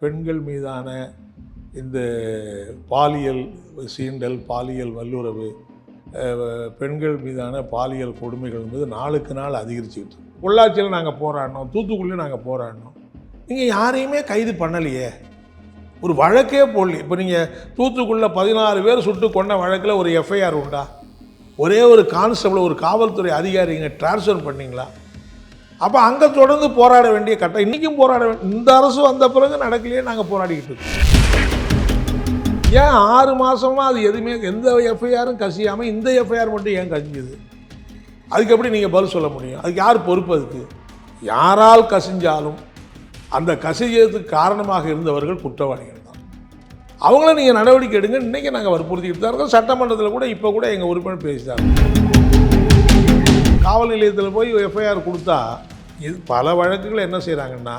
பெண்கள் மீதான இந்த பாலியல் சீண்டல், பாலியல் வல்லுறவு, பெண்கள் மீதான பாலியல் கொடுமைகள் என்பது நாளுக்கு நாள் அதிகரிச்சுக்கிட்டு இருக்கு. பொள்ளாச்சியில் நாங்கள் போராடினோம், தூத்துக்குடியில் நாங்கள் போராடினோம். நீங்கள் யாரையுமே கைது பண்ணலையே, ஒரு வழக்கே போடல. இப்போ நீங்கள் தூத்துக்குடியில் 16 பேர் சுட்டு கொண்ட வழக்கில் ஒரு எஃப்ஐஆர் உண்டா? ஒரே ஒரு கான்ஸ்டபிள், ஒரு காவல்துறை அதிகாரிங்க டிரான்ஸ்ஃபர் பண்ணிங்களா? அப்போ அங்கே தொடர்ந்து போராட வேண்டிய கட்டம் இன்றைக்கும் போராட இந்த அரசு வந்த பிறகு நடக்கலையே, நாங்கள் போராடிக்கிட்டு இருக்கோம். ஏன் 6 மாதமாக அது எதுவுமே எந்த எஃப்ஐஆரும் கசியாமல் இந்த எஃப்ஐஆர் மட்டும் ஏன் கசிஞ்சுது? அதுக்கு எப்படி நீங்கள் பதில் சொல்ல முடியும்? அதுக்கு யார் பொறுப்பு? அதுக்கு யாரால் கசிஞ்சாலும் அந்த கசிஞ்சதுக்கு காரணமாக இருந்தவர்கள் குற்றவாளிகள் தான். அவங்கள நீங்கள் நடவடிக்கை எடுங்க. இன்றைக்கி நாங்கள் வற்புறுத்திக்கிட்டு தான் இருக்கோம். சட்டமன்றத்தில் கூட இப்போ கூட எங்கள் உறுப்பினர் பேசிட்டாங்க. காவல் நிலையத்தில் போய் எஃப்ஐஆர் கொடுத்தா இது பல வழக்குகள் என்ன செய்கிறாங்கன்னா,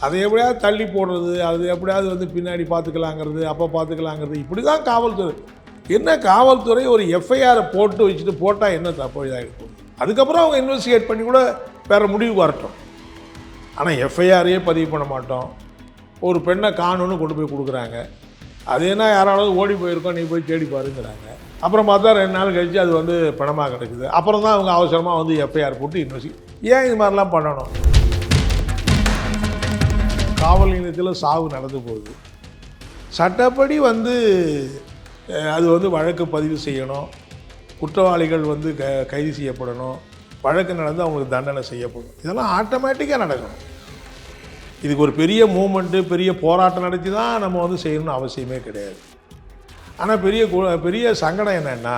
அதை எப்படியாவது தள்ளி போடுறது, அது எப்படியாவது வந்து பின்னாடி பார்த்துக்கலாங்கிறது, அப்போ பார்த்துக்கலாங்கிறது, இப்படி தான் காவல்துறை. என்ன காவல்துறை ஒரு எஃப்ஐஆரை போட்டு வச்சுட்டு போட்டால் என்ன தப்பு இதாகிருக்கும்? அதுக்கப்புறம் அவங்க இன்வெஸ்டிகேட் பண்ணி கூட வேறு முடிவு வரட்டும். ஆனால் எஃப்ஐஆரையே பதிவு பண்ண மாட்டோம். ஒரு பெண்ணை காணுன்னு கொண்டு போய் கொடுக்குறாங்க. அது என்ன யாராவது ஓடி போயிருக்கோம், நீ போய் தேடி பாருங்கிறாங்க. அப்புறம் பார்த்தா 2 நாள் கழித்து அது வந்து பணமாக கிடக்குது. அப்புறம் தான் அவங்க அவசரமாக வந்து எஃப்ஐஆர் போட்டு இன்வெஸ்டிகேட். ஏன் இது மாதிரிலாம் பண்ணணும்? காவல் நிலையத்தில் சாவு நடந்து போகுது. சட்டப்படி வந்து அது வந்து வழக்கு பதிவு செய்யணும், குற்றவாளிகள் வந்து கைது செய்யப்படணும், வழக்கு நடந்து அவங்களுக்கு தண்டனை செய்யப்படும். இதெல்லாம் ஆட்டோமேட்டிக்காக நடக்கணும். இதுக்கு ஒரு பெரிய மூமெண்ட்டு, பெரிய போராட்டம் நடத்தி தான் நம்ம வந்து செய்யணும்னு அவசியமே கிடையாது. ஆனால் பெரிய சங்கடம் என்னென்னா,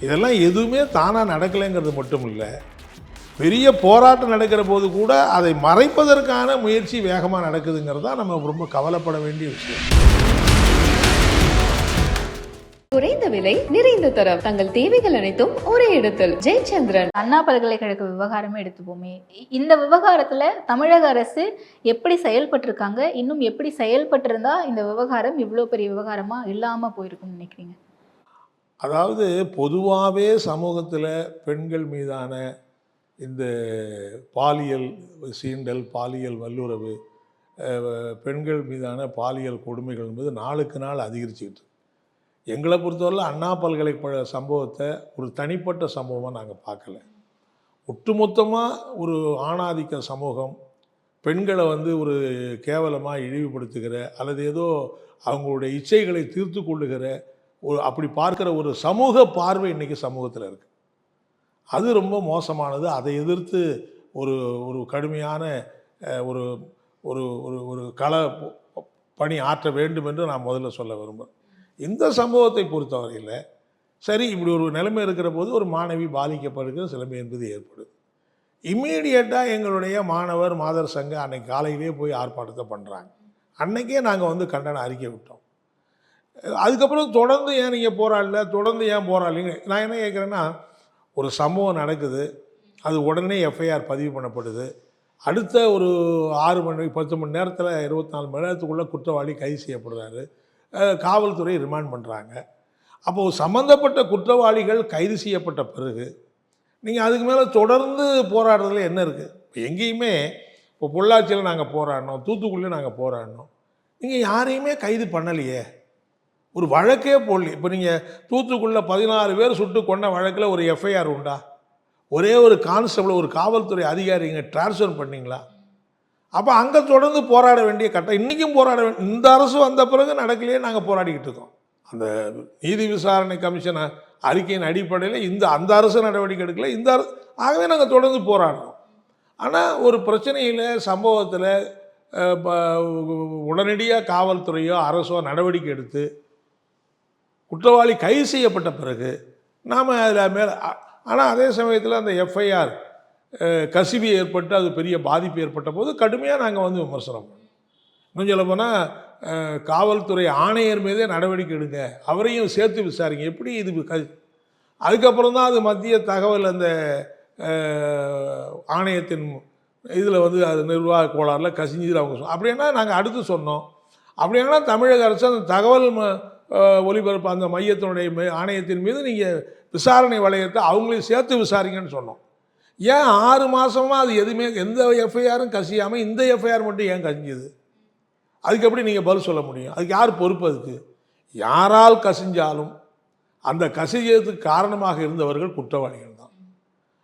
இதெல்லாம் எதுவுமே தானாக நடக்கலைங்கிறது மட்டும் இல்லை, பெரிய போராட்டம் நடக்கிற போது கூட அதை மறைப்பதற்கான முயற்சி வேகமாக நடக்குதுங்கிறது தான் நம்ம ரொம்ப கவலைப்பட வேண்டிய விஷயம். குறைந்த விலை, நிறைந்த தரம், தங்கள் தேவைகள் அனைத்தும் ஒரே இடத்தில். ஜெயச்சந்திரன். அண்ணா பல்கலைக்கழக விவகாரமே எடுத்துப்போமே, இந்த விவகாரத்துல தமிழக அரசு எப்படி செயல்பட்டிருக்காங்க, இன்னும் எப்படி செயல்பட்டிருந்தா இந்த விவகாரம் இவ்வளோ பெரிய விவகாரமா இல்லாம போயிருக்கும்னு நினைக்கிறீங்க? அதாவது பொதுவாகவே சமூகத்தில் பெண்கள் மீதான இந்த பாலியல் சீண்டல், பாலியல் வல்லுறவு, பெண்கள் மீதான பாலியல் கொடுமைகள் என்பது நாளுக்கு நாள் அதிகரிச்சுக்கிட்டு. எங்களை பொறுத்தவரை அண்ணா பல்கலைக்கழக சம்பவத்தை ஒரு தனிப்பட்ட சம்பவமாக நாங்கள் பார்க்கல. ஒட்டுமொத்தமாக ஒரு ஆணாதிக்க சமூகம் பெண்களை வந்து ஒரு கேவலமாக இழிவுபடுத்துகிற, அல்லது ஏதோ அவங்களுடைய இச்சைகளை தீர்த்து கொள்ளுகிற அப்படி பார்க்குற ஒரு சமூக பார்வை இன்றைக்கி சமூகத்தில் இருக்குது. அது ரொம்ப மோசமானது. அதை எதிர்த்து ஒரு ஒரு கடுமையான ஒரு ஒரு ஒரு கள பணி ஆற்ற வேண்டும் என்று நான் முதல்ல சொல்ல விரும்புகிறேன். இந்த சம்பவத்தை பொறுத்தவரையில் சரி, இப்படி ஒரு நிலைமை இருக்கிற போது ஒரு மாணவி பாதிக்கப்படுகிற நிலைமை என்பது ஏற்படுது. இம்மீடியட்டாக எங்களுடைய மாணவர் மாதர் சங்கம் அன்னைக்கு காலையிலே போய் ஆர்ப்பாட்டத்தை பண்ணுறாங்க. அன்னைக்கே நாங்கள் வந்து கண்டன அறிக்கை விட்டோம். அதுக்கப்புறம் தொடர்ந்து ஏன் நீங்கள் போராடல, தொடர்ந்து ஏன் போராடலீங்க? நான் என்ன கேட்குறேன்னா, ஒரு சம்பவம் நடக்குது, அது உடனே எஃப்ஐஆர் பதிவு பண்ணப்படுது. அடுத்த ஒரு 6 மணி 10 மணி நேரத்தில் 24 மணி நேரத்துக்குள்ளே குற்றவாளி கைது செய்யப்படுறாரு. காவல்துறை ரிமாண்ட் பண்ணுறாங்க. அப்போது சம்மந்தப்பட்ட குற்றவாளிகள் கைது செய்யப்பட்ட பிறகு நீங்கள் அதுக்கு மேலே தொடர்ந்து போராடுறதுல என்ன இருக்குது? இப்போ எங்கேயுமே இப்போ பொள்ளாச்சியில் நாங்கள் போராடினோம், தூத்துக்குடியில் நாங்கள் போராடினோம். நீங்கள் யாரையுமே கைது பண்ணலையே, ஒரு வழக்கே போடல. இப்போ நீங்கள் தூத்துக்குடியில் 16 பேர் சுட்டு கொண்ட வழக்கில் ஒரு எஃப்ஐஆர் உண்டா? ஒரே ஒரு கான்ஸ்டபிள், ஒரு காவல்துறை அதிகாரிங்க டிரான்ஸ்ஃபர் பண்ணிங்களா? அப்போ அங்கே தொடர்ந்து போராட வேண்டிய கட்டம் இன்றைக்கும் போராட இந்த அரசு வந்த பிறகு நடக்கலையே, நாங்கள் போராடிக்கிட்டு இருக்கோம். அந்த நீதி விசாரணை கமிஷன் அறிக்கையின் அடிப்படையில் அந்த அரசு நடவடிக்கை எடுக்கல, இந்த அரசு. ஆகவே நாங்கள் தொடர்ந்து போராடுறோம். ஆனால் ஒரு பிரச்சனையில் சம்பவத்தில் உடனடியாக காவல்துறையோ அரசோ நடவடிக்கை எடுத்து குற்றவாளி கைது செய்யப்பட்ட பிறகு நாம் அதில் மேலே. ஆனால் அதே சமயத்தில் அந்த எஃப்ஐஆர் கசிவு ஏற்பட்டு அது பெரிய பாதிப்பு ஏற்பட்ட போது கடுமையாக நாங்கள் வந்து விமர்சனம் பண்ணோம். இன்னும் சொல்ல போனால் காவல்துறை ஆணையர் மீதே நடவடிக்கை எடுங்க, அவரையும் சேர்த்து விசாரிங்க. எப்படி இது அதுக்கப்புறம் தான் அது மத்திய தகவல் அந்த ஆணையத்தின் இதில் வந்து அது நிர்வாக கோளாறில் கசிஞ்சதில் அவங்க அப்படின்னா நாங்கள் அடுத்து சொன்னோம். அப்படின்னா தமிழக அரசு அந்த தகவல் ஒலிபரப்பு அந்த மையத்தினுடைய ஆணையத்தின் மீது நீங்கள் விசாரணை வளையத்தை அவங்களையும் சேர்த்து விசாரிங்கன்னு சொன்னோம். ஏன் 6 மாதமாக அது எதுவுமே எந்த எஃப்ஐஆரும் கசியாமல் இந்த எஃப்ஐஆர் மட்டும் ஏன் கசிஞ்சுது? அதுக்கு எப்படி நீங்கள் பதில் சொல்ல முடியும்? அதுக்கு யார் பொறுப்பு? அதுக்கு யாரால் கசிஞ்சாலும் அந்த கசிஞ்சதுக்கு காரணமாக இருந்தவர்கள் குற்றவாளிகள் தான்.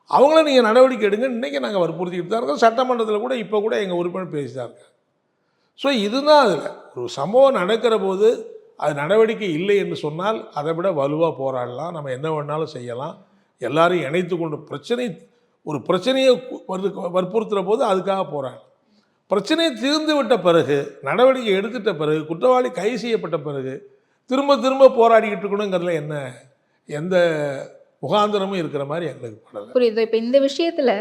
அவங்கள நீங்கள் நடவடிக்கை எடுங்க. இன்றைக்கி நாங்கள் வற்புறுத்திக்கிட்டு தான் இருக்கோம். சட்டமன்றத்தில் கூட இப்போ கூட எங்கள் உறுப்பினர் பேசி தான் இருக்காங்க. ஸோ இதுதான் அதில் ஒரு சம்பவம் நடக்கிற போது அது நடவடிக்கை இல்லை என்று சொன்னால் அதை விட வலுவாக போராடலாம், நம்ம என்ன வேணாலும் செய்யலாம். எல்லாரையும் இணைத்து கொண்டு ஒரு பிரச்சனையை வற்புறுத்துகிற போது அதுக்காக போராடலாம். பிரச்சனை தீர்ந்து விட்ட பிறகு, நடவடிக்கை எடுத்துட்ட பிறகு, குற்றவாளி கைது செய்யப்பட்ட பிறகு திரும்ப திரும்ப போராடிக்கிட்டு இருக்கணுங்கிறதுல எந்த முகாந்திரமும் இருக்கிற மாதிரி எங்களுக்கு படலை. புரியுது. இப்போ இந்த விஷயத்துல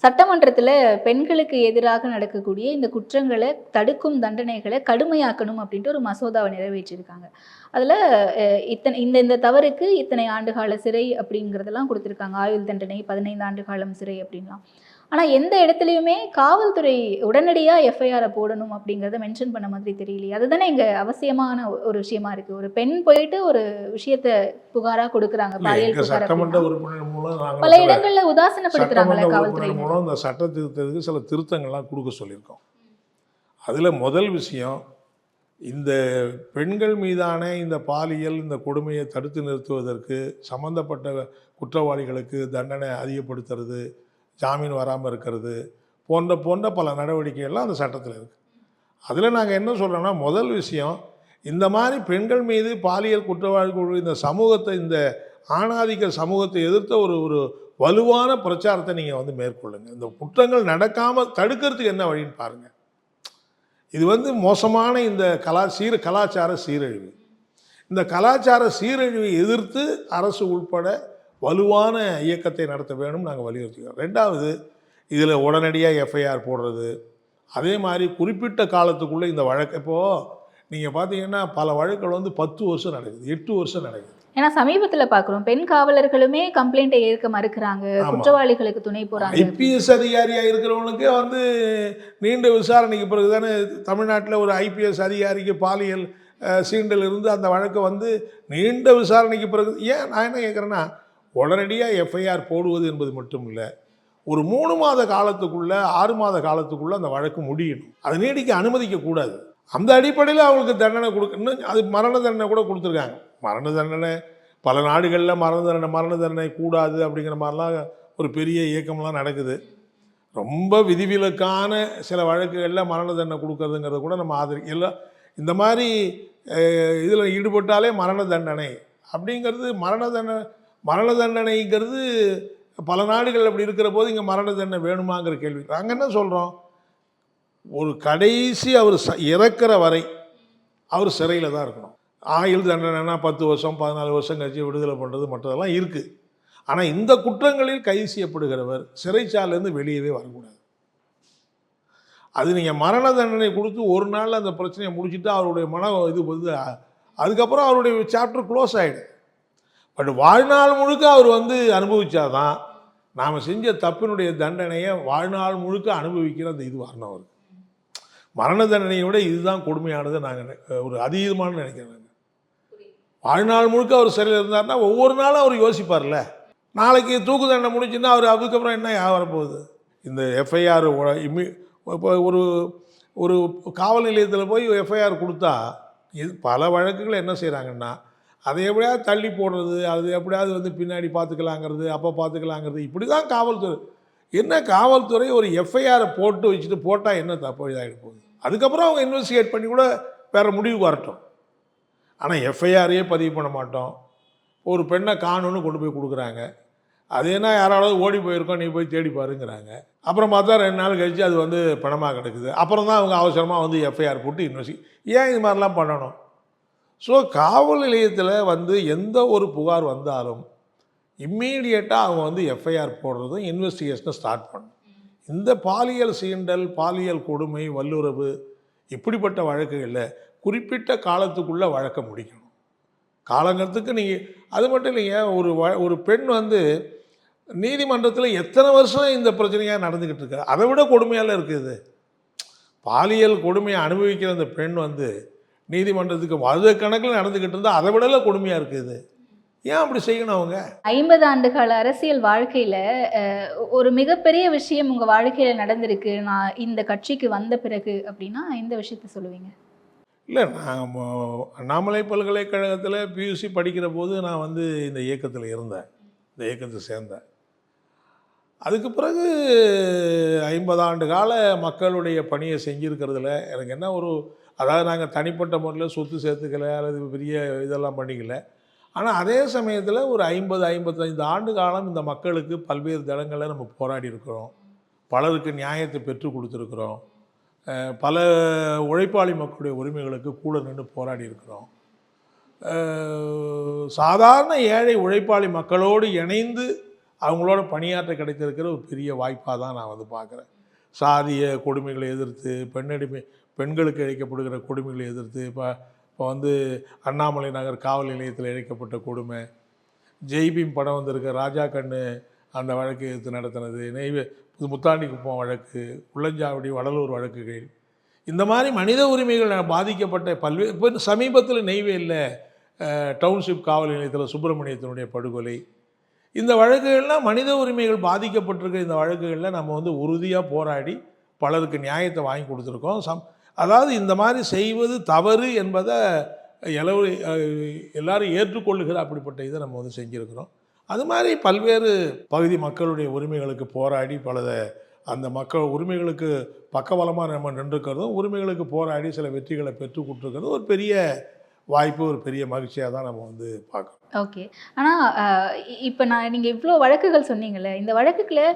சட்டமன்றத்தில் பெண்களுக்கு எதிராக நடக்கக்கூடிய இந்த குற்றங்களை தடுக்கும் தண்டனைகளை கடுமையாக்கணும் அப்படின்ட்டு ஒரு மசோதாவை நிறைவேற்றியிருக்காங்க. அதில் இந்த தவறுக்கு இத்தனை ஆண்டுகால சிறை அப்படிங்கிறதெல்லாம் கொடுத்துருக்காங்க. ஆயுள் தண்டனை, 15 ஆண்டு காலம் சிறை அப்படின்லாம். ஆனால் எந்த இடத்துலையுமே காவல்துறை உடனடியாக எஃப்ஐஆரை போடணும் அப்படிங்கிறத மென்ஷன் பண்ண மாதிரி தெரியலையே. அதுதானே இங்கே அவசியமான ஒரு விஷயமா இருக்குது. ஒரு பெண் போயிட்டு ஒரு விஷயத்தை புகாராக கொடுக்குறாங்க, பாலியல் புகார் சட்டமன்ற உறுப்பினர் மூலம் பல இடங்களில் உதாசீனப்படுத்துறாங்களே காவல்துறை மூலம் இந்த சட்ட திருத்தத்துக்கு சில திருத்தங்கள்லாம் கொடுக்க சொல்லியிருக்கோம். அதில் முதல் விஷயம், இந்த பெண்கள் மீதான இந்த பாலியல் இந்த கொடுமையை தடுத்து நிறுத்துவதற்கு சம்பந்தப்பட்ட குற்றவாளிகளுக்கு தண்டனை அதிகப்படுத்துறது, ஜாமீன் வராமல் இருக்கிறது போன்ற பல நடவடிக்கைகள்லாம் அந்த சட்டத்தில் இருக்குது. அதில் நாங்கள் என்ன சொல்கிறோன்னா, முதல் விஷயம், இந்த மாதிரி பெண்கள் மீது பாலியல் குற்றவாளிகள் இந்த சமூகத்தை, இந்த ஆணாதிக்க சமூகத்தை எதிர்த்த ஒரு வலுவான பிரச்சாரத்தை நீங்கள் மேற்கொள்ளுங்க. இந்த குற்றங்கள் நடக்காமல் தடுக்கிறதுக்கு என்ன வழின்னு பாருங்கள். இது மோசமான இந்த கலாச்சார சீரழிவு. இந்த கலாச்சார சீரழிவை எதிர்த்து அரசு உள்பட வலுவான இயக்கத்தை நடத்த வேணும் நாங்கள் வலியுறுத்துகிறோம். ரெண்டாவது, இதில் உடனடியாக எஃப்ஐஆர் போடுறது, அதே மாதிரி குறிப்பிட்ட காலத்துக்குள்ளே இந்த வழக்கு, இப்போது நீங்கள் பார்த்தீங்கன்னா பல வழக்குகள் 10 வருஷம் நடக்குது, 8 வருஷம் நடக்குது. ஏன்னா சமீபத்தில் பார்க்குறோம், பெண் காவலர்களுமே கம்ப்ளைண்ட்டை ஏற்க மறுக்கிறாங்க, குற்றவாளிகளுக்கு துணை போகிறாங்க. ஐபிஎஸ் அதிகாரியாக இருக்கிறவனுக்கு நீண்ட விசாரணைக்கு பிறகு தானே தமிழ்நாட்டில் ஒரு ஐபிஎஸ் அதிகாரிக்கு பாலியல் சீண்டல் இருந்து அந்த வழக்கை நீண்ட விசாரணைக்கு பிறகு. ஏன் நான் என்ன கேட்குறேன்னா, உடனடியாக எஃப்ஐஆர் போடுவது என்பது மட்டும் இல்லை, ஒரு 3 மாத காலத்துக்குள்ளே 6 மாத காலத்துக்குள்ளே அந்த வழக்கு முடியணும். அதை நீடிக்க அனுமதிக்கக்கூடாது. அந்த அடிப்படையில் அவங்களுக்கு தண்டனை கொடுக்கணும். அது மரண தண்டனை கூட கொடுத்துருக்காங்க. மரண தண்டனை பல நாடுகளில் மரண தண்டனை கூடாது அப்படிங்கிற மாதிரிலாம் ஒரு பெரிய இயக்கம்லாம் நடக்குது. ரொம்ப விதிவிலக்கான சில வழக்குகளில் மரண தண்டனை கொடுக்கறதுங்கிறத கூட நம்ம எல்லாம் இந்த மாதிரி இதில் ஈடுபட்டாலே மரண தண்டனை அப்படிங்கிறது, மரண தண்டனைங்கிறது பல நாடுகள் அப்படி இருக்கிற போது இங்கே மரண தண்டனை வேணுமாங்கிற கேள்வி. நாங்கள் என்ன சொல்கிறோம், ஒரு கடைசி அவர் இறக்கிற வரை அவர் சிறையில் தான் இருக்கணும். ஆயுள் தண்டனைனா 10 வருஷம் 14 வருஷம் கழிச்சு விடுதலை பண்ணுறது மற்றதெல்லாம் இருக்குது. ஆனால் இந்த குற்றங்களில் கைது செய்யப்படுகிறவர் சிறைச்சாலேருந்து வெளியவே வரக்கூடாது. அது நீங்கள் மரண தண்டனை கொடுத்து ஒரு நாளில் அந்த பிரச்சனையை முடிச்சுட்டு அவருடைய அதுக்கப்புறம் அவருடைய சாப்டர் க்ளோஸ் ஆகிடும். பட் வாழ்நாள் முழுக்க அவர் அனுபவிச்சாதான் நாம் செஞ்ச தப்பினுடைய தண்டனையை வாழ்நாள் முழுக்க அனுபவிக்கிற அந்த இது வரணும் அவருக்கு. மரண தண்டனையை விட இதுதான் கொடுமையானது நாங்கள் ஒரு அதீதமான நினைக்கிறேன். வாழ்நாள் முழுக்க அவர் சிறையில் இருந்தார்னா ஒவ்வொரு நாளும் அவர் யோசிப்பார்ல, நாளைக்கு தூக்கு தண்டனை முடிச்சுன்னா அவர் அதுக்கப்புறம் என்ன வரப்போகுது. இந்த எஃப்ஐஆர் இப்போ ஒரு காவல் நிலையத்தில் போய் எஃப்ஐஆர் கொடுத்தா பல வழக்குகள் என்ன செய்கிறாங்கன்னா, அதை எப்படியாவது தள்ளி போடுறது, அது எப்படியாவது பின்னாடி பார்த்துக்கலாங்கிறது, அப்போ பார்த்துக்கலாங்கிறது, இப்படி தான் காவல்துறை. என்ன காவல்துறை ஒரு எஃப்ஐஆரை போட்டால் என்ன தப்பு இதாகிட்டு போகுது. அதுக்கப்புறம் அவங்க இன்வெஸ்டிகேட் பண்ணி கூட வேறு முடிவுக்கு வரட்டும். ஆனால் எஃப்ஐஆரையே பதிவு பண்ண மாட்டோம். ஒரு பெண்ணை காணுன்னு கொண்டு போய் கொடுக்குறாங்க. அது என்ன யாராவது ஓடி போயிருக்கோம், நீ போய் தேடி பாருங்கிறாங்க. அப்புறம் பார்த்தா 2 நாள் கழித்து அது பணமாக கிடக்குது. அப்புறம் தான் அவங்க அவசரமாக எஃப்ஐஆர் போட்டு ஏன் இது மாதிரிலாம் பண்ணணும்? ஸோ காவல் நிலையத்தில் எந்த ஒரு புகார் வந்தாலும் இம்மீடியட்டாக அவங்க எஃப்ஐஆர் போடுறதும் இன்வெஸ்டிகேஷனை ஸ்டார்ட் பண்ணணும். இந்த பாலியல் சீண்டல், பாலியல் கொடுமை, வல்லுறவு இப்படிப்பட்ட வழக்குகளில் குறிப்பிட்ட காலத்துக்குள்ளே வழக்க முடிக்கணும். காலங்கிறதுக்கு நீங்கள் அது மட்டும் இல்லைங்க, ஒரு பெண் நீதிமன்றத்தில் எத்தனை வருஷம் இந்த பிரச்சனையாக நடந்துக்கிட்டு இருக்கா, அதை விட கொடுமையால் இருக்குது. பாலியல் கொடுமையை அனுபவிக்கிற அந்த பெண் நீதிமன்றத்துக்கு வருட கணக்கில் நடந்துக்கிட்டு இருந்தால் அதை விடல கொடுமையாக இருக்குது. ஏன் அப்படி செய்யணும் அவங்க? 50 ஆண்டுகால அரசியல் வாழ்க்கையில் ஒரு மிகப்பெரிய விஷயம் உங்கள் வாழ்க்கையில் நடந்திருக்கு நான் இந்த கட்சிக்கு வந்த பிறகு அப்படின்னா எந்த விஷயத்த சொல்லுவீங்க? இல்லை, நான் அண்ணாமலை பல்கலைக்கழகத்தில் பியூசி படிக்கிற போது நான் வந்து இந்த இயக்கத்தில் இருந்தேன், இந்த இயக்கத்தை சேர்ந்தேன். அதுக்கு பிறகு 50 ஆண்டு கால மக்களுடைய பணியை செஞ்சுருக்கிறதுல எனக்கு என்ன ஒரு, அதாவது நாங்கள் தனிப்பட்ட முறையில் சொத்து சேர்த்துக்கலை அல்லது பெரிய இதெல்லாம் பண்ணிக்கல. ஆனால் அதே சமயத்தில் ஒரு 50-55 ஆண்டு காலம் இந்த மக்களுக்கு பல்வேறு தளங்களில் நம்ம போராடி இருக்கிறோம். பலருக்கு நியாயத்தை பெற்றுக் கொடுத்துருக்குறோம். பல உழைப்பாளி மக்களுடைய உரிமைகளுக்கு கூட நின்று போராடி இருக்கிறோம். சாதாரண ஏழை உழைப்பாளி மக்களோடு இணைந்து அவங்களோட பணியாற்ற கிடைத்திருக்கிற ஒரு பெரிய வாய்ப்பாக தான் நான் வந்து பார்க்குறேன். சாதிய கொடுமைகளை எதிர்த்து, பெண்களுக்கு இழைக்கப்படுகிற கொடுமைகளை எதிர்த்து, இப்போ வந்து அண்ணாமலை நகர் காவல் நிலையத்தில் இழைக்கப்பட்ட கொடுமை, ஜெய்பீம் படம் வந்திருக்க ராஜா கண்ணு அந்த வழக்கு எதிர்த்து நடத்தினது, முத்தாண்டி குப்பம் வழக்கு, உள்ளஞ்சாவடி வடலூர் வழக்குகள், இந்த மாதிரி மனித உரிமைகள் பாதிக்கப்பட்ட பல்வேறு, இப்போ சமீபத்தில் நெய்வேலியில் டவுன்ஷிப் காவல் நிலையத்தில் சுப்பிரமணியத்தினுடைய படுகொலை, இந்த வழக்குகள்லாம் மனித உரிமைகள் பாதிக்கப்பட்டிருக்க இந்த வழக்குகளில் நம்ம வந்து உறுதியாக போராடி பலருக்கு நியாயத்தை வாங்கி கொடுத்துருக்கோம். அதாவது இந்த மாதிரி செய்வது தவறு என்பதை எல்லாரும் ஏற்றுக்கொள்ளுகிற அப்படிப்பட்ட இதை நம்ம வந்து செஞ்சுருக்கிறோம். அது மாதிரி பல்வேறு பகுதி மக்களுடைய உரிமைகளுக்கு போராடி அந்த மக்கள் உரிமைகளுக்கு பக்கபலமாக நம்ம நின்றுக்கிறதும், உரிமைகளுக்கு போராடி சில வெற்றிகளை பெற்று கொடுத்துருக்கிறதும் ஒரு பெரிய வாய்ப்பு, ஒரு பெரிய மகிழ்ச்சியாக தான் நம்ம வந்து பார்க்கணும். ஓகே. ஆனால் இப்போ நீங்கள் இவ்வளோ வழக்குகள் சொன்னீங்கல்ல, இந்த வழக்குகளை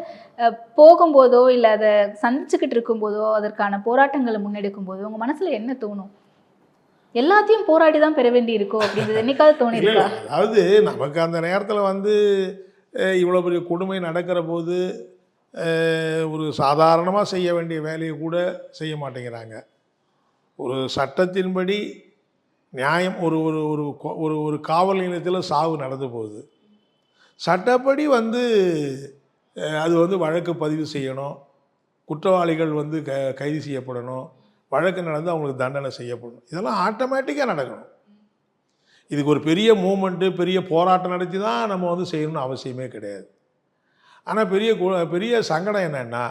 போகும்போதோ இல்லை அதை சந்திச்சுக்கிட்டு இருக்கும்போதோ அதற்கான போராட்டங்களை முன்னெடுக்கும் போதோ உங்கள் மனசில் என்ன தோணும்? எல்லாத்தையும் போராடி தான் பெற வேண்டி இருக்கோ அப்படின்றது என்னைக்காவது தோணிருக்கா? அதாவது நமக்கு அந்த நேரத்தில் வந்து இவ்வளோ பெரிய கொடுமை நடக்கிற போது ஒரு சாதாரணமாக செய்ய வேண்டிய வேலையை கூட செய்ய மாட்டேங்கிறாங்க. ஒரு சட்டத்தின்படி நியாயம், ஒரு ஒரு ஒரு ஒரு காவல் நிலையத்தில் சாவு நடந்து போகுது. சட்டப்படி வந்து அது வந்து வழக்கு பதிவு செய்யணும், குற்றவாளிகள் வந்து கைது செய்யப்படணும், வழக்கு நடந்து அவங்களுக்கு தண்டனை செய்யப்படணும். இதெல்லாம் ஆட்டோமேட்டிக்காக நடக்கணும். இதுக்கு ஒரு பெரிய மூமெண்ட்டு, பெரிய போராட்டம் நடத்தி தான் நம்ம வந்து செய்யணும்னு அவசியமே கிடையாது. ஆனால் பெரிய சங்கடம் என்னென்னா,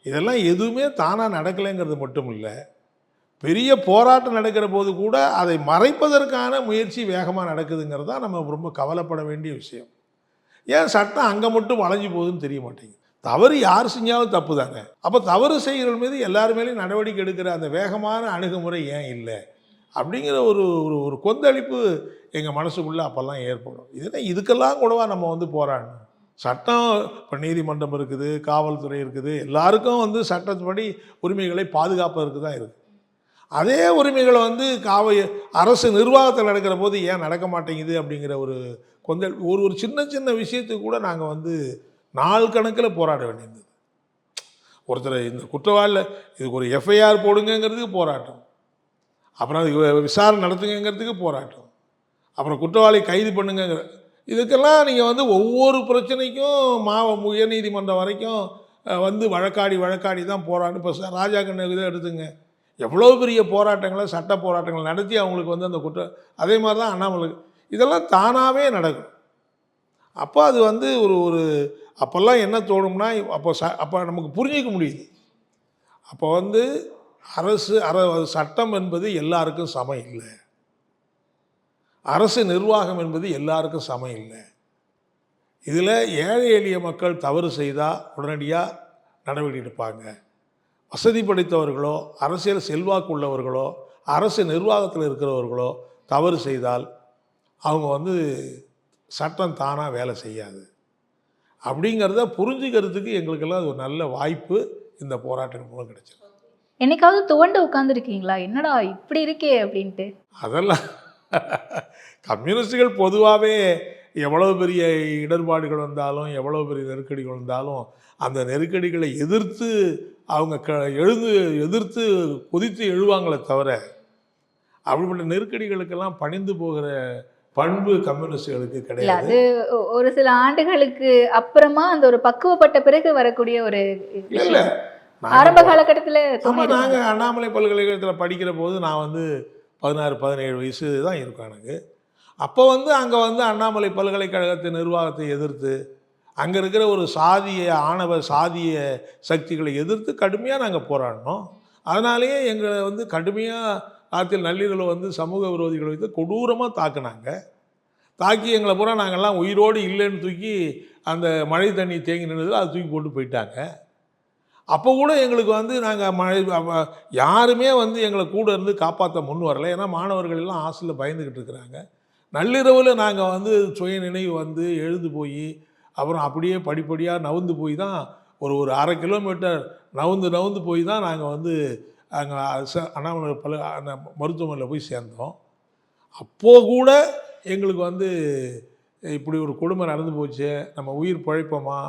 இதெல்லாம் எதுவுமே தானாக நடக்கலைங்கிறது மட்டும் இல்லை, பெரிய போராட்டம் நடக்கிற போது கூட அதை மறைப்பதற்கான முயற்சி வேகமாக நடக்குதுங்கிறது தான் நம்ம ரொம்ப கவலைப்பட வேண்டிய விஷயம். ஏன் சட்டம் அங்கே மட்டும் வளைஞ்சு போகுதுன்னு தெரிய மாட்டேங்குது. தவறு யார் செஞ்சாலும் தப்பு தானே. அப்போ தவறு செய்கிற மீது எல்லார் மேலேயும் நடவடிக்கை எடுக்கிற அந்த வேகமான அணுகுமுறை ஏன் இல்லை அப்படிங்கிற ஒரு ஒரு கொந்தளிப்பு எங்கள் மனசுக்குள்ளே அப்போல்லாம் ஏற்படும். இதுக்கெல்லாம் கூடவா நம்ம வந்து போராடணும்? சட்டம், இப்போ நீதிமன்றம் இருக்குது, காவல்துறை இருக்குது, எல்லாருக்கும் வந்து சட்டப்படி உரிமைகளை பாதுகாப்பதற்கு தான் இருக்குது. அதே உரிமைகளை வந்து அரசு நிர்வாகத்தில் நடக்கிற போது ஏன் நடக்க மாட்டேங்குது அப்படிங்கிற ஒரு ஒரு சின்ன சின்ன விஷயத்துக்கு கூட நாங்கள் வந்து நாள் கணக்கில் போராட வேண்டியிருந்தது. ஒருத்தர் இந்த குற்றவாளியில் இதுக்கு ஒரு எஃப்ஐஆர் போடுங்கிறதுக்கு போராட்டம், அப்புறம் அதுக்கு விசாரணை நடத்துங்கிறதுக்கு போராட்டம், அப்புறம் குற்றவாளி கைது பண்ணுங்கிற, இதுக்கெல்லாம் நீங்கள் வந்து ஒவ்வொரு பிரச்சனைக்கும் உயர்நீதிமன்றம் வரைக்கும் வந்து வழக்காடி தான் போராட்டம். இப்போ ராஜா கண்ணு இதை எடுத்துங்க, எவ்வளோ பெரிய போராட்டங்களை, சட்ட போராட்டங்கள் நடத்தி அவங்களுக்கு வந்து அந்த அதே மாதிரி தான் அண்ணாமலை, இதெல்லாம் தானாகவே நடக்கும். அப்போ அது வந்து ஒரு அப்போல்லாம் என்ன தோணும்னா, அப்போ நமக்கு புரிஞ்சிக்க முடியுது. அப்போ வந்து சட்டம் என்பது எல்லாருக்கும் சமம் இல்லை, அரசு நிர்வாகம் என்பது எல்லாருக்கும் சமம் இல்லை. இதில் ஏழை எளிய மக்கள் தவறு செய்தால் உடனடியாக நடவடிக்கை எடுப்பாங்க. வசதி படைத்தவர்களோ, அரசியல் செல்வாக்கு உள்ளவர்களோ, அரசு நிர்வாகத்தில் இருக்கிறவர்களோ தவறு செய்தால் அவங்க வந்து சட்டம் தானாக வேலை செய்யாது. அப்படிங்கிறத புரிஞ்சுக்கிறதுக்கு எங்களுக்கெல்லாம் அது ஒரு நல்ல வாய்ப்பு இந்த போராட்டம் மூலம் கிடைச்சது. என்னைக்காவது துவண்டு உட்காந்துருக்கீங்களா, என்னடா இப்படி இருக்கே அப்படின்ட்டு? அதெல்லாம் கம்யூனிஸ்டுகள் பொதுவாகவே எவ்வளோ பெரிய இடர்பாடுகள் வந்தாலும், எவ்வளோ பெரிய நெருக்கடிகள் வந்தாலும், அந்த நெருக்கடிகளை எதிர்த்து அவங்க எதிர்த்து கொதித்து எழுவாங்களே தவிர, அப்படிப்பட்ட நெருக்கடிகளுக்கெல்லாம் பணிந்து போகிற பண்பு கம்யூனிஸ்டுகளுக்கு கிடையாது. அது ஒரு சில ஆண்டுகளுக்கு அப்புறமா அந்த ஒரு பக்குவப்பட்ட பிறகு வரக்கூடிய ஒரு இல்லை. ஆரம்ப காலகட்டத்தில் நாங்கள் அண்ணாமலை பல்கலைக்கழகத்தில் படிக்கிற போது நான் வந்து 16-17 வயசு தான் இருக்கும் எனக்கு. அப்போ வந்து அங்கே வந்து அண்ணாமலை பல்கலைக்கழகத்தின் நிர்வாகத்தை எதிர்த்து, அங்கே இருக்கிற ஒரு சாதிய சக்திகளை எதிர்த்து கடுமையாக நாங்கள் போராடினோம். அதனாலேயே எங்களை வந்து கடுமையாக ராத்திரி நள்ளிரவில் வந்து சமூக விரோதிகளை வைத்து கொடூரமாக தாக்குனாங்க. தாக்கி எங்களை பூரா நாங்கள்லாம் உயிரோடு இல்லைன்னு தூக்கி அந்த மழை தண்ணி தேங்கி நின்றதில் அதை தூக்கி போட்டு போயிட்டாங்க. அப்போ கூட எங்களுக்கு வந்து நாங்கள் யாருமே வந்து எங்களை கூட இருந்து காப்பாற்ற முன் வரல. ஏன்னா மாணவர்கள் எல்லாம் ஹாஸ்டலில் பயந்துக்கிட்டு இருக்கிறாங்க. நள்ளிரவில் நாங்கள் வந்து சுய நினைவு வந்து எழுந்து போய் அப்புறம் அப்படியே படிப்படியாக நவுந்து போய் தான் ஒரு 1/2 கிலோமீட்டர் நவுந்து போய் தான் நாங்கள் வந்து அங்கே அண்ணாமலை மருத்துவமனையில் போய் சேர்ந்தோம். அப்போது கூட எங்களுக்கு வந்து இப்படி ஒரு கொடுமை நடந்து போச்சு, நம்ம உயிர் பிழைப்போமா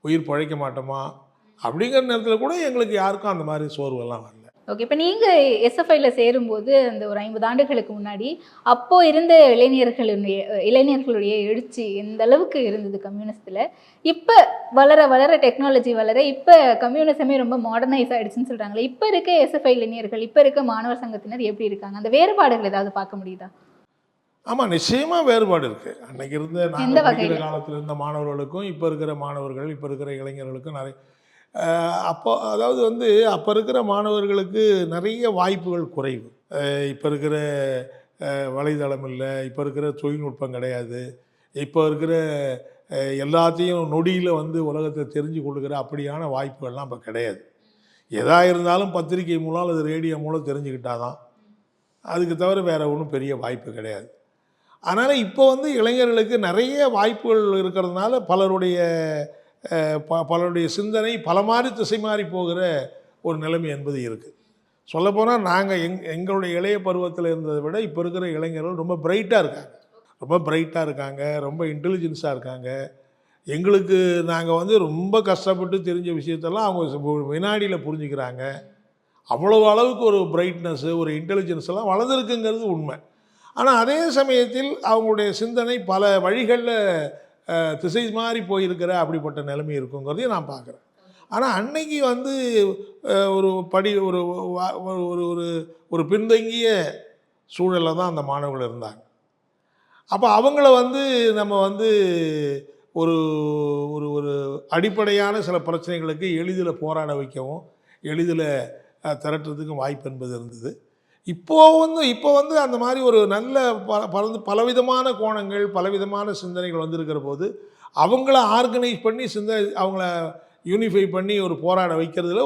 உயிர் பிழைக்க மாட்டோமா அப்படிங்கிற நேரத்தில் கூட எங்களுக்கு யாருக்கும் அந்த மாதிரி சோர்வெல்லாம் வரல. ஓகே. இப்போ நீங்கள் எஸ்எஃப்ஐயில் சேரும்போது அந்த ஒரு 50 ஆண்டுகளுக்கு முன்னாடி அப்போ இருந்த இளைஞர்களுடைய எழுச்சி எந்த அளவுக்கு இருந்தது கம்யூனிஸ்டில்? இப்போ வளர டெக்னாலஜி வளர இப்போ கம்யூனிசமே ரொம்ப மாடர்னைஸ் ஆகிடுச்சுன்னு சொல்கிறாங்களே, இப்போ இருக்க எஸ்எஃப்ஐ இளைஞர்கள், இப்போ இருக்க மாணவர் சங்கத்தினர் எப்படி இருக்காங்க? அந்த வேறுபாடுகள் ஏதாவது பார்க்க முடியுதா? ஆமாம், நிச்சயமாக வேறுபாடு இருக்குது. அன்னைக்கு இருந்த நாங்கள் படிக்கிற காலத்தில் இருந்த மாணவர்களுக்கும் இப்போ இருக்கிற மாணவர்கள், இப்போ இருக்கிற இளைஞர்களுக்கும் நிறைய அப்போ அதாவது வந்து அப்போ இருக்கிற மாணவர்களுக்கு நிறைய வாய்ப்புகள் குறைவு. இப்போ இருக்கிற வலைதளம் இல்லை, இப்போ இருக்கிற தொழில்நுட்பம் கிடையாது, இப்போ இருக்கிற எல்லாத்தையும் நொடியில் வந்து உலகத்தை தெரிஞ்சு கொள்ளுகிற அப்படியான வாய்ப்புகள்லாம் இப்போ கிடையாது. எதாக இருந்தாலும் பத்திரிகை மூலம் அல்லது ரேடியோ மூலம் தெரிஞ்சுக்கிட்டாதான், அதுக்கு தவிர வேறு ஒன்றும் பெரிய வாய்ப்பு கிடையாது. அதனால் இப்போ வந்து இளைஞர்களுக்கு நிறைய வாய்ப்புகள் இருக்கிறதுனால பலருடைய சிந்தனை பல மாதிரி திசை மாறி போகிற ஒரு நிலைமை என்பது இருக்குது. சொல்லப்போனால் நாங்கள் எங்களுடைய இளைய பருவத்தில் இருந்ததை விட இப்போ இருக்கிற இளைஞர்கள் ரொம்ப பிரைட்டாக இருக்காங்க, ரொம்ப இன்டெலிஜென்ஸாக இருக்காங்க. எங்களுக்கு நாங்கள் வந்து ரொம்ப கஷ்டப்பட்டு தெரிஞ்ச விஷயத்தெல்லாம் அவங்க வினாடியில் புரிஞ்சுக்கிறாங்க. அவ்வளோ அளவுக்கு ஒரு பிரைட்னஸ்ஸு, ஒரு இன்டெலிஜென்ஸ் எல்லாம் வளர்ந்துருக்குங்கிறது உண்மை. ஆனால் அதே சமயத்தில் அவங்களுடைய சிந்தனை பல வழிகளில் திசை மாறி போயிருக்கிற அப்படிப்பட்ட நிலைமை இருக்குங்கிறதையும் நான் பார்க்குறேன். ஆனால் அன்னைக்கு வந்து ஒரு பின்தங்கிய சூழலில் தான் அந்த மாணவர்கள் இருந்தாங்க. அப்போ அவங்கள வந்து நம்ம வந்து ஒரு ஒரு அடிப்படையான சில பிரச்சனைகளுக்கு எளிதில் போராட வைக்கவும் எளிதில் திரட்டுறதுக்கும் வாய்ப்பு என்பது இருந்தது. இப்போ வந்து அந்த மாதிரி ஒரு நல்ல பலவிதமான கோணங்கள், பலவிதமான சிந்தனைகள் வந்திருக்கிற போது அவங்கள ஆர்கனைஸ் பண்ணி அவங்கள யூனிஃபை பண்ணி ஒரு போராட வைக்கிறதுல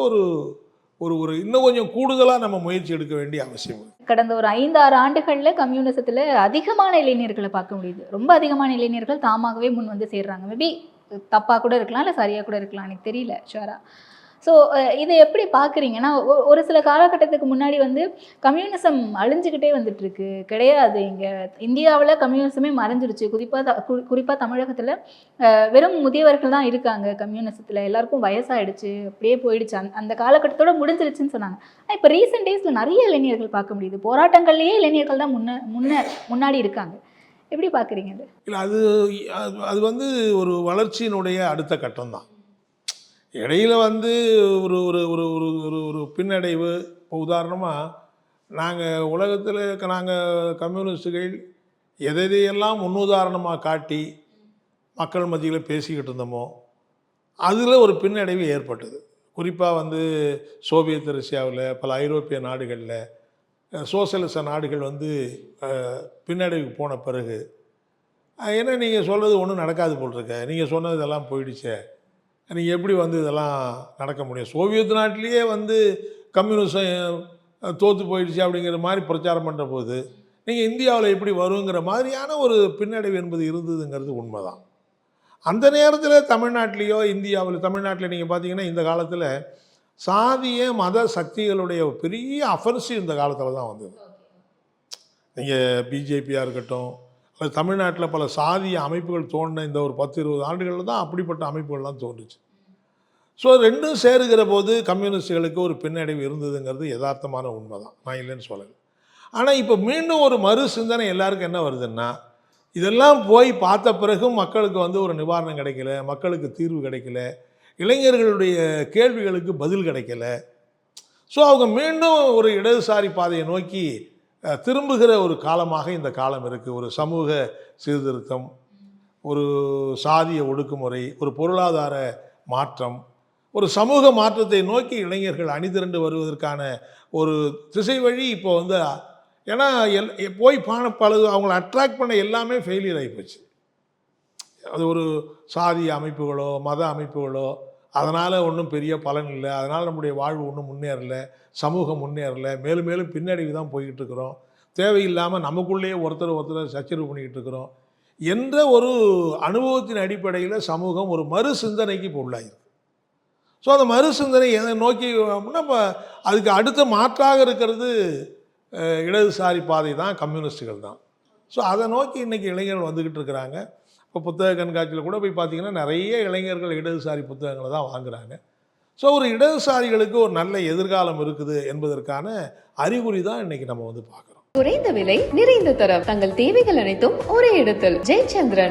ஒரு இன்னும் கொஞ்சம் கூடுதலாக நம்ம முயற்சி எடுக்க வேண்டிய அவசியம். கடந்த ஒரு 5-6 ஆண்டுகளில் கம்யூனிசத்தில் அதிகமான இளைஞர்களை பார்க்க முடியுது. ரொம்ப அதிகமான இளைஞர்கள் தாமாகவே முன் வந்து சேர்றாங்க. மேபி தப்பாக கூட இருக்கலாம், இல்லை சரியாக கூட இருக்கலாம், எனக்கு தெரியல ஷுவராக. ஸோ இதை எப்படி பார்க்குறீங்கன்னா, ஒரு சில காலகட்டத்துக்கு முன்னாடி வந்து கம்யூனிசம் அழிஞ்சுக்கிட்டே வந்துட்டுருக்கு, கிடையாது, இங்கே இந்தியாவில் கம்யூனிசமே மறைஞ்சிருச்சு, குறிப்பாக தமிழகத்தில் வெறும் முதியவர்கள் தான் இருக்காங்க கம்யூனிசத்தில், எல்லாருக்கும் வயசாகிடுச்சு, அப்படியே போயிடுச்சு, அந்த காலகட்டத்தோடு முடிஞ்சிருச்சுன்னு சொன்னாங்க. ஆனால் இப்போ ரீசெண்ட் டேஸில் நிறைய இளைஞர்கள் பார்க்க முடியுது, போராட்டங்கள்லேயே இளைஞர்கள் தான் முன்னாடி இருக்காங்க. எப்படி பார்க்குறீங்க அது? இல்லை, அது வந்து ஒரு வளர்ச்சியினுடைய அடுத்த கட்டம் தான். இடையில் வந்து ஒரு ஒரு ஒரு ஒரு ஒரு ஒரு பின்னடைவு. இப்போ உதாரணமாக நாங்கள் கம்யூனிஸ்டுகள் எதையெல்லாம் முன்னுதாரணமாக காட்டி மக்கள் மத்தியில் பேசிக்கிட்டு இருந்தோமோ அதில் ஒரு பின்னடைவு ஏற்பட்டது. குறிப்பாக வந்து சோவியத் ரஷ்யாவில், பல ஐரோப்பிய நாடுகளில், சோசியலிச நாடுகள் வந்து பின்னடைவுக்கு போன பிறகு, ஏன்னா நீங்கள் சொல்கிறது ஒன்றும் நடக்காது போல் இருக்க, நீங்கள் சொன்னது இதெல்லாம் போயிடுச்சே, நீங்கள் எப்படி வந்து இதெல்லாம் நடக்க முடியும், சோவியத் நாட்டிலேயே வந்து கம்யூனிசம் தோற்று போயிடுச்சு அப்படிங்கிற மாதிரி பிரச்சாரம் பண்ணுற போது நீங்கள் இந்தியாவில் எப்படி வருங்கிற மாதிரியான ஒரு பின்னடைவு என்பது இருந்ததுங்கிறது உண்மைதான். அந்த நேரத்தில் தமிழ்நாட்டில் நீங்கள் பார்த்தீங்கன்னா இந்த காலத்தில் சாதிய மத சக்திகளுடைய பெரிய அஃபென்சிவ் இந்த காலத்தில் தான் வந்தது. நீங்கள் பிஜேபியாக இருக்கட்டும், அது தமிழ்நாட்டில் பல சாதிய அமைப்புகள் தோன்றின இந்த ஒரு 10-20 ஆண்டுகளில் தான் அப்படிப்பட்ட அமைப்புகள்லாம் தோன்றுச்சு. ஸோ ரெண்டும் சேருகிற போது கம்யூனிஸ்டுகளுக்கு ஒரு பின்னடைவு இருந்ததுங்கிறது யதார்த்தமான உண்மை தான், நான் இல்லைன்னு சொல்லலை. ஆனால் இப்போ மீண்டும் ஒரு மறு சிந்தனை எல்லாருக்கும் என்ன வருதுன்னா, இதெல்லாம் போய் பார்த்த பிறகும் மக்களுக்கு வந்து ஒரு நிவாரணம் கிடைக்கல, மக்களுக்கு தீர்வு கிடைக்கல, இளைஞர்களுடைய கேள்விகளுக்கு பதில் கிடைக்கல. ஸோ அவங்க மீண்டும் ஒரு இடதுசாரி பாதையை நோக்கி திரும்புகிற ஒரு காலமாக இந்த காலம் இருக்குது. ஒரு சமூக சீர்திருத்தம், ஒரு சாதிய ஒடுக்குமுறை, ஒரு பொருளாதார மாற்றம், ஒரு சமூக மாற்றத்தை நோக்கி இளைஞர்கள் அணிதிரண்டு வருவதற்கான ஒரு திசை வழி இப்போ வந்து, ஏன்னா போய் பழகு அவங்கள அட்ராக்ட் பண்ண எல்லாமே ஃபெயிலியர் ஆகிப்போச்சு. அது ஒரு சாதி அமைப்புகளோ மத அமைப்புகளோ அதனால் ஒன்றும் பெரிய பலன் இல்லை, அதனால் நம்முடைய வாழ்வு ஒன்றும் முன்னேறலை, சமூகம் முன்னேறலை, மேலும் மேலும் பின்னடைவு தான் போய்கிட்டு இருக்கிறோம், தேவையில்லாமல் நமக்குள்ளேயே ஒருத்தர் சச்சரவு பண்ணிக்கிட்டு இருக்கிறோம் என்ற ஒரு அனுபவத்தின் அடிப்படையில் சமூகம் ஒரு மறு சிந்தனைக்கு இப்போ உள்ளாயிருக்கு. ஸோ அந்த மறு சிந்தனை எதை நோக்கி அப்படின்னா, இப்போ அதுக்கு அடுத்த மாற்றாக இருக்கிறது இடதுசாரி பாதை தான், கம்யூனிஸ்டுகள் தான். ஸோ அதை நோக்கி இன்றைக்கி இளைஞர்கள் வந்துக்கிட்டு இருக்கிறாங்க. இப்போ புத்தக கண்காட்சியில் கூட போய் பார்த்திங்கன்னா நிறைய இளைஞர்கள் இடதுசாரி புத்தகங்களை தான் வாங்குகிறாங்க. ஸோ ஒரு இடதுசாரிகளுக்கு ஒரு நல்ல எதிர்காலம் இருக்குது என்பதற்கான அறிகுறி தான் இன்றைக்கி நம்ம வந்து பார்க்குறோம். குறைந்த விலை நிறைந்த தரம், தங்கள் தேவைகள் அனைத்தும் ஒரே இடத்தில். ஜெயச்சந்திரன்.